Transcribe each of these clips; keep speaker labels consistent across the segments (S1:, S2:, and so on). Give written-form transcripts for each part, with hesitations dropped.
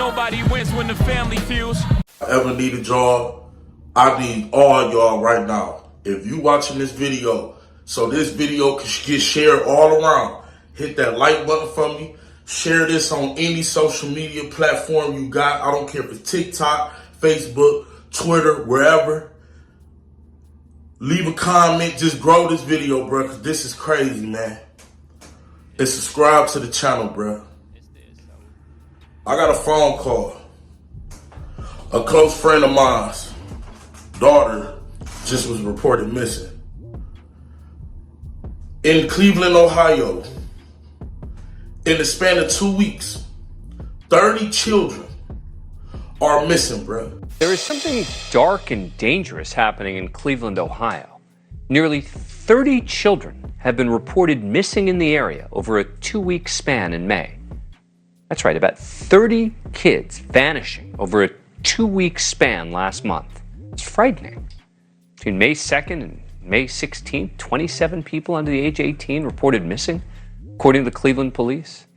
S1: Nobody wins when the family feels.
S2: If I ever needed y'all, I need all y'all right now. If you watching this video, so this video can get shared all around, hit that like button for me. Share this on any social media platform you got. I don't care if it's TikTok, Facebook, Twitter, wherever. Leave a comment. Just grow this video, bro, because this is crazy, man. And subscribe to the channel, bro. I got a phone call. A close friend of mine's daughter just was reported missing. In Cleveland, Ohio, in the span of 2 weeks, 30 children are missing, bro.
S3: There is something dark and dangerous happening in Cleveland, Ohio. Nearly 30 children have been reported missing in the area over a 2-week span in May. That's right, about 30 kids vanishing over a 2-week span last month. It's frightening. Between May 2nd and May 16th, 27 people under the age of 18 reported missing, according to the Cleveland police.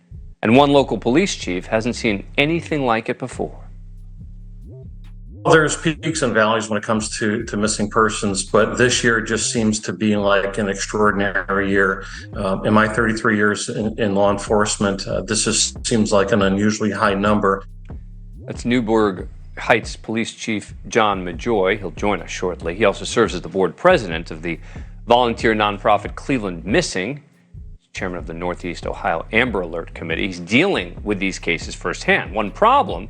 S3: And one local police chief hasn't seen anything like it before.
S4: There's peaks and valleys when it comes to missing persons, but this year just seems to be like an extraordinary year. In my 33 years in law enforcement, this just seems like an unusually high number.
S3: That's Newburgh Heights Police Chief John Majoy. He'll join us shortly. He also serves as the board president of the volunteer nonprofit Cleveland Missing, chairman of the Northeast Ohio Amber Alert Committee. He's dealing with these cases firsthand. One problem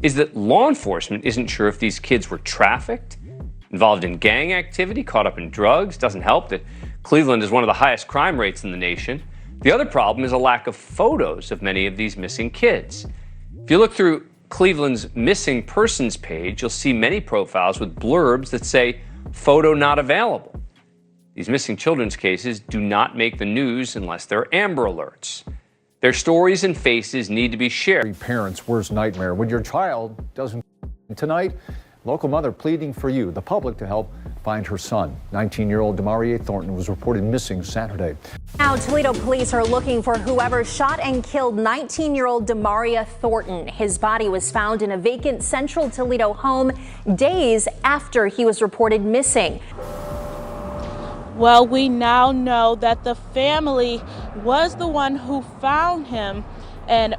S3: is that law enforcement isn't sure if these kids were trafficked, involved in gang activity, caught up in drugs. Doesn't help that Cleveland is one of the highest crime rates in the nation. The other problem is a lack of photos of many of these missing kids. If you look through Cleveland's missing persons page, you'll see many profiles with blurbs that say, photo not available. These missing children's cases do not make the news unless they're Amber Alerts. Their stories and faces need to be shared.
S5: Parents' worst nightmare when your child doesn't. Tonight, local mother pleading for you, the public, to help find her son. 19-year-old Demaria Thornton was reported missing Saturday.
S6: Now, Toledo police are looking for whoever shot and killed 19-year-old Demaria Thornton. His body was found in a vacant central Toledo home days after he was reported missing.
S7: Well, we now know that the family was the one who found him, and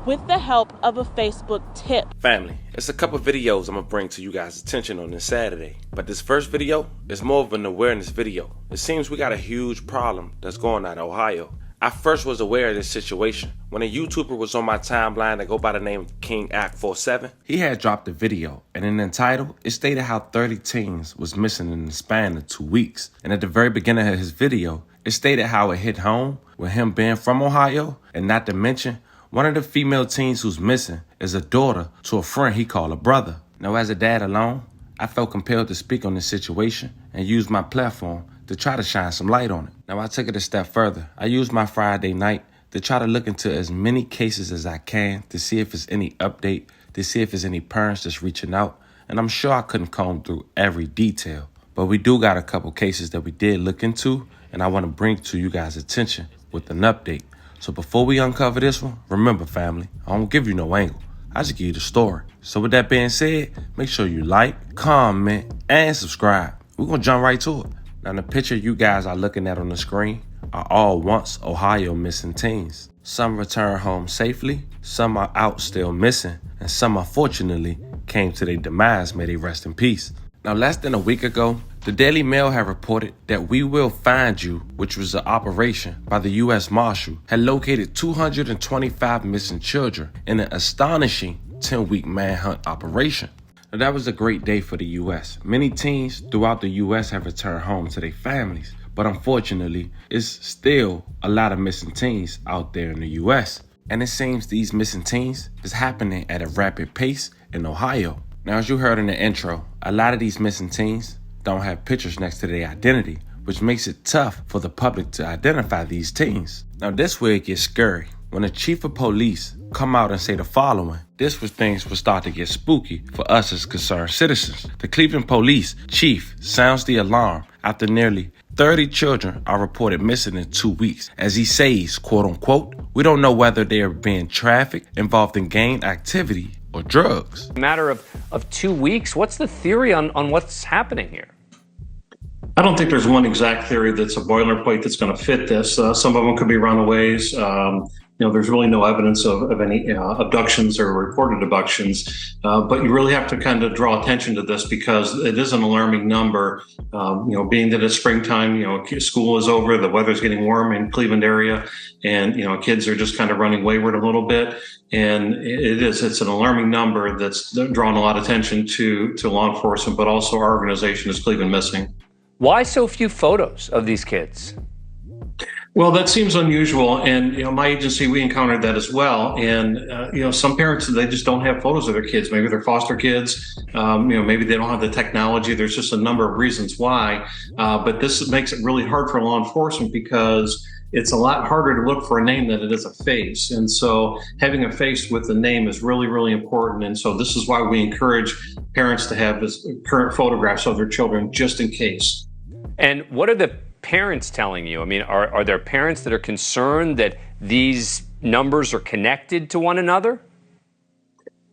S7: with the help of a Facebook tip.
S8: Family, it's a couple videos I'm gonna bring to you guys' attention on this Saturday. But this first video is more of an awareness video. It seems we got a huge problem that's going on in Ohio. I first was aware of this situation when a YouTuber was on my timeline that go by the name of King Act 47. He had dropped a video, and in the title, it stated how 30 teens was missing in the span of 2 weeks. And at the very beginning of his video, it stated how it hit home with him being from Ohio, and not to mention, one of the female teens who's missing is a daughter to a friend he called a brother. Now, as a dad alone, I felt compelled to speak on this situation and use my platform to try to shine some light on it. Now, I took it a step further. I used my Friday night to try to look into as many cases as I can to see if there's any update, to see if there's any parents that's reaching out. And I'm sure I couldn't comb through every detail, but we do got a couple cases that we did look into, and I want to bring to you guys' attention with an update. So before we uncover this one, remember, family, I don't give you no angle. I just give you the story. So with that being said, make sure you like, comment, and subscribe. We're going to jump right to it. Now, the picture you guys are looking at on the screen are all once Ohio missing teens. Some returned home safely, some are out still missing, and some unfortunately came to their demise. May they rest in peace. Now, less than a week ago, the Daily Mail had reported that We Will Find You, which was an operation by the U.S. Marshal, had located 225 missing children in an astonishing 10-week manhunt operation. Now, that was a great day for the U.S. Many teens throughout the U.S. have returned home to their families, but unfortunately, it's still a lot of missing teens out there in the U.S. And it seems these missing teens is happening at a rapid pace in Ohio. Now, as you heard in the intro, a lot of these missing teens don't have pictures next to their identity, which makes it tough for the public to identify these teens. Now, this way it gets scary. When the chief of police come out and say the following, this was things will start to get spooky for us as concerned citizens. The Cleveland police chief sounds the alarm after nearly 30 children are reported missing in 2 weeks. As he says, quote unquote, we don't know whether they are being trafficked, involved in gang activity, or drugs.
S3: A matter of 2 weeks? What's the theory on what's happening here?
S4: I don't think there's one exact theory that's a boilerplate that's going to fit this. Some of them could be runaways. There's really no evidence of any abductions or reported abductions. But you really have to kind of draw attention to this because it is an alarming number. Being that it's springtime, school is over, the weather's getting warm in Cleveland area, and kids are just kind of running wayward a little bit. And it's an alarming number that's drawn a lot of attention to law enforcement, but also our organization is Cleveland Missing.
S3: Why so few photos of these kids?
S4: Well, that seems unusual. And, my agency, we encountered that as well. And, some parents, they just don't have photos of their kids. Maybe they're foster kids. Maybe they don't have the technology. There's just a number of reasons why. But this makes it really hard for law enforcement because it's a lot harder to look for a name than it is a face. And so having a face with the name is really, really important. And so this is why we encourage parents to have current photographs of their children just in case.
S3: And what are the parents telling you? I mean, are there parents that are concerned that these numbers are connected to one another?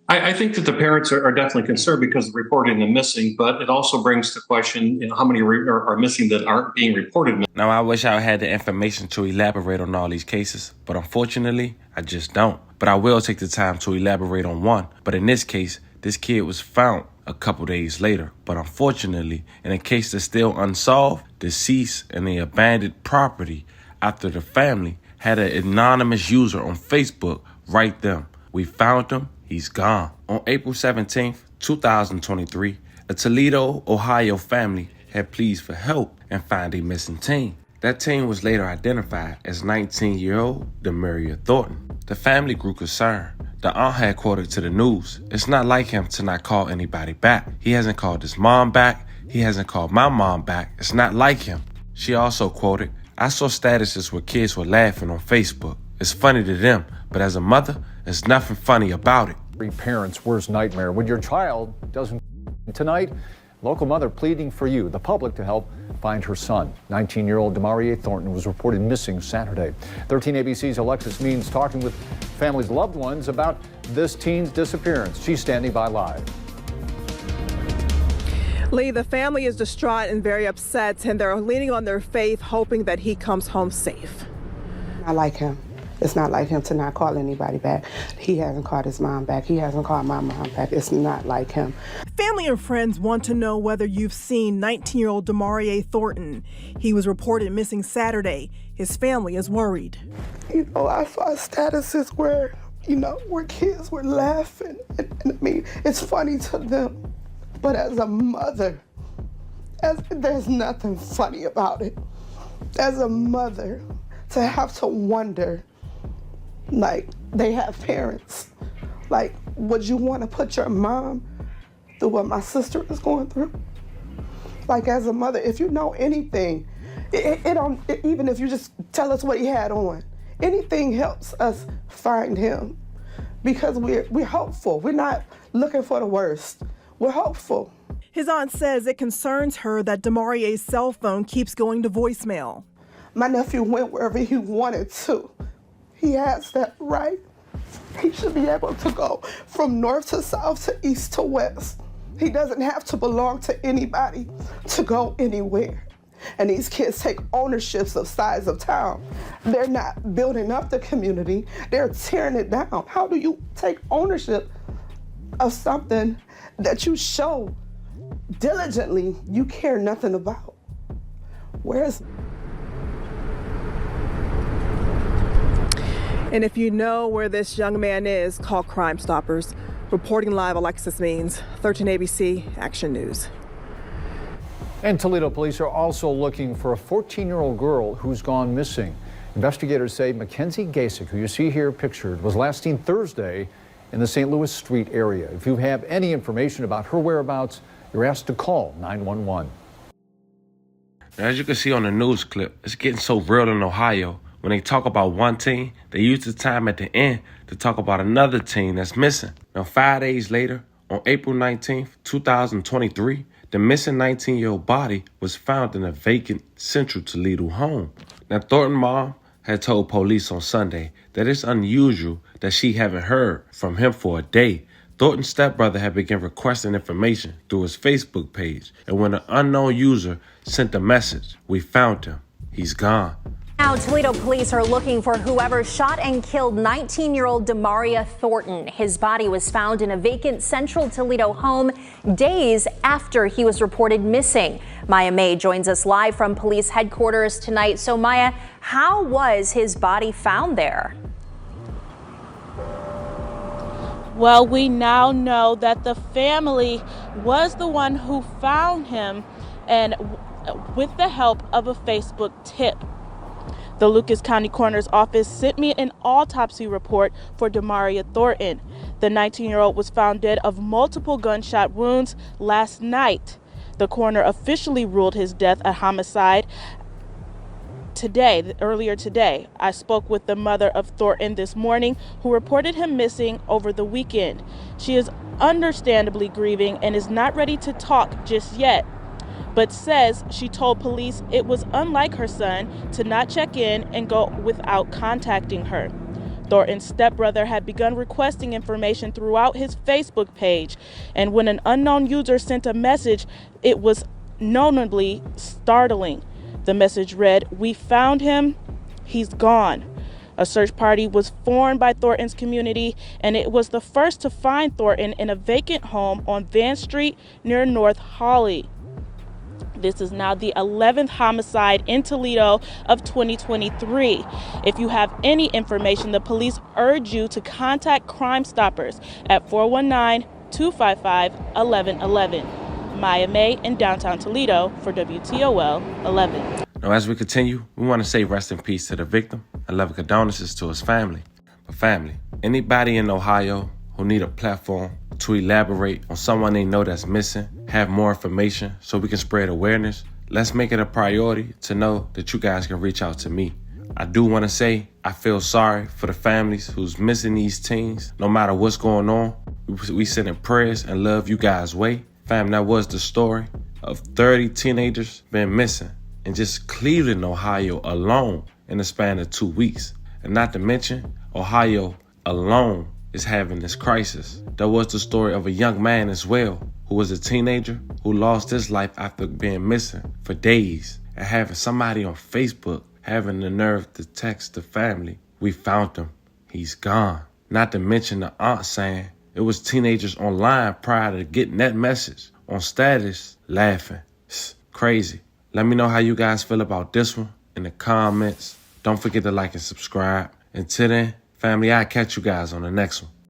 S4: I think that the parents are definitely concerned because of reporting them missing, but it also brings to question how many are missing that aren't being reported.
S8: Now, I wish I had the information to elaborate on all these cases, but unfortunately, I just don't. But I will take the time to elaborate on one. But in this case, this kid was found a couple days later. But unfortunately, in a case that's still unsolved, deceased in the abandoned property after the family had an anonymous user on Facebook write them, "We found him, he's gone." On April 17th, 2023, a Toledo, Ohio family had pleas for help and found a missing teen. That teen was later identified as 19-year-old Demaria Thornton. The family grew concerned. The aunt had quoted to the news, "It's not like him to not call anybody back. He hasn't called his mom back. He hasn't called my mom back. It's not like him." She also quoted, "I saw statuses where kids were laughing on Facebook. It's funny to them, but as a mother, there's nothing funny about it."
S5: Parents' worst nightmare when your child doesn't. Tonight, local mother pleading for you, the public, to help find her son. 19-year-old Demaria Thornton was reported missing Saturday. 13 ABC's Alexis Means talking with families' loved ones about this teen's disappearance. She's standing by live.
S9: Lee, the family is distraught and very upset, and they're leaning on their faith, hoping that he comes home safe.
S10: I like him. It's not like him to not call anybody back. He hasn't called his mom back. He hasn't called my mom back. It's not like him.
S9: Family and friends want to know whether you've seen 19-year-old Demaria Thornton. He was reported missing Saturday. His family is worried.
S10: I saw statuses where kids were laughing. And I mean, it's funny to them. But as a mother, there's nothing funny about it. As a mother, to have to wonder, like, they have parents. Like, would you want to put your mom through what my sister is going through? Like, as a mother, if you know anything, even if you just tell us what he had on, anything helps us find him, because we're hopeful. We're not looking for the worst. We're hopeful.
S9: His aunt says it concerns her that Demaria's cell phone keeps going to voicemail.
S10: My nephew went wherever he wanted to. He has that right. He should be able to go from north to south to east to west. He doesn't have to belong to anybody to go anywhere. And these kids take ownerships of sides of town. They're not building up the community, they're tearing it down. How do you take ownership of something that you show diligently you care nothing about?
S9: And if you know where this young man is, call Crime Stoppers. Reporting live, Alexis Means, 13 ABC Action News.
S5: And Toledo police are also looking for a 14-year-old girl who's gone missing. Investigators say Mackenzie Gasick, who you see here pictured, was last seen Thursday in the St. Louis Street area. If you have any information about her whereabouts, you're asked to call 911.
S8: As you can see on the news clip, it's getting so real in Ohio. When they talk about one teen, they use the time at the end to talk about another teen that's missing. Now, 5 days later, on April 19th, 2023, The missing 19-year-old body was found in a vacant central Toledo home. Now, Thornton's mom had told police on Sunday that it's unusual that she haven't heard from him for a day. Thornton's stepbrother had begun requesting information through his Facebook page, and when an unknown user sent a message, "We found him. He's gone."
S6: Now, Toledo police are looking for whoever shot and killed 19-year-old Demaria Thornton. His body was found in a vacant central Toledo home days after he was reported missing. Maya May joins us live from police headquarters tonight. So, Maya, how was his body found there?
S7: Well, we now know that the family was the one who found him, and with the help of a Facebook tip. The Lucas County Coroner's Office sent me an autopsy report for Demaria Thornton. The 19-year-old was found dead of multiple gunshot wounds last night. The coroner officially ruled his death a homicide earlier today. I spoke with the mother of Thornton this morning, who reported him missing over the weekend. She is understandably grieving and is not ready to talk just yet, but says she told police it was unlike her son to not check in and go without contacting her. Thornton's stepbrother had begun requesting information throughout his Facebook page, and when an unknown user sent a message, it was notably startling. The message read, "We found him. He's gone." A search party was formed by Thornton's community, and it was the first to find Thornton in a vacant home on Van Street near North Holly. This is now the 11th homicide in Toledo of 2023. If you have any information, the police urge you to contact Crime Stoppers at 419-255-1111. Maya May in downtown Toledo for WTOL 11.
S8: Now, as we continue, we want to say rest in peace to the victim and love and condolences to his family. But family, anybody in Ohio who need a platform to elaborate on someone they know that's missing, have more information so we can spread awareness, let's make it a priority to know that you guys can reach out to me. I do want to say I feel sorry for the families who's missing these teens. No matter what's going on, we send in prayers and love you guys' way. Fam, that was the story of 30 teenagers been missing in just Cleveland, Ohio alone in the span of 2 weeks. And not to mention, Ohio alone is having this crisis. There was the story of a young man as well, who was a teenager who lost his life after being missing for days, and having somebody on Facebook having the nerve to text the family, "We found him. He's gone." Not to mention the aunt saying it was teenagers online prior to getting that message on status laughing. It's crazy. Let me know how you guys feel about this one in the comments. Don't forget to like and subscribe. Until then, family, I'll catch you guys on the next one.